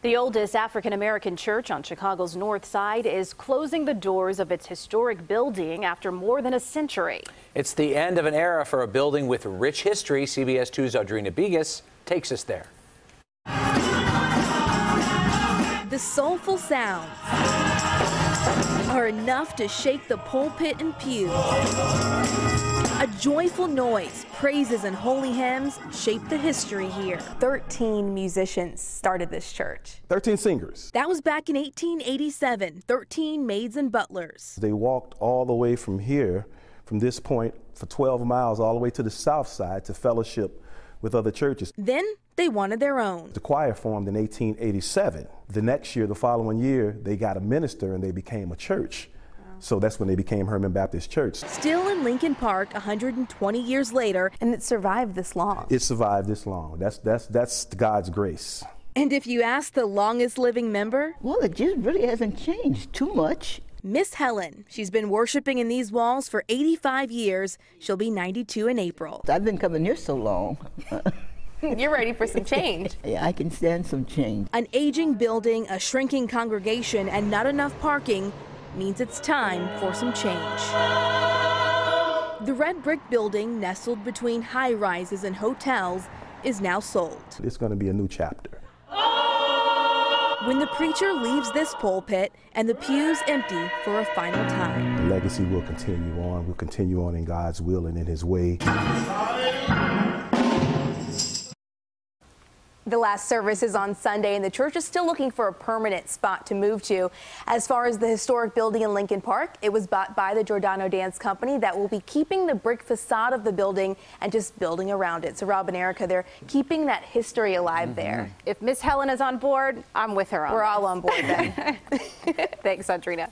The oldest African-American church on Chicago's North Side is closing the doors of its historic building after more than a century. It's the end of an era for a building with rich history. CBS 2's Audrina Bigos takes us there. The soulful sounds are enough to shake the pulpit and pews. A joyful noise, praises and holy hymns shape the history here. 13 musicians started this church. 13 singers. That was back in 1887, 13 maids and butlers. They walked all the way from here, from this point, for 12 miles all the way to the south side to fellowship with other churches. Then they wanted their own. The choir formed in 1887. The next year, the following year, they got a minister and they became a church. So that's when they became Herman Baptist Church. Still in Lincoln Park 120 years later. And it survived this long. It survived this long. That's God's grace. And if you ask the longest living member? Well, it just really hasn't changed too much. Miss Helen. She's been worshiping in these walls for 85 years. She'll be 92 in April. I've been coming here so long. You're ready for some change. Yeah, I can stand some change. An aging building, a shrinking congregation, and not enough parking means it's time for some change. The red brick building, nestled between high-rises and hotels, is now sold. It's going to be a new chapter. When the preacher leaves this pulpit and the pews empty for a final time. The legacy will continue on. We'll continue on in God's will and in His way. The last service is on Sunday, and the church is still looking for a permanent spot to move to. As far as the historic building in Lincoln Park, it was bought by the Giordano Dance Company that will be keeping the brick facade of the building and just building around it. So, Rob and Erica, they're keeping that history alive there. If Miss Helen is on board, I'm with her on We're this. all on board then. Thanks, Audrina.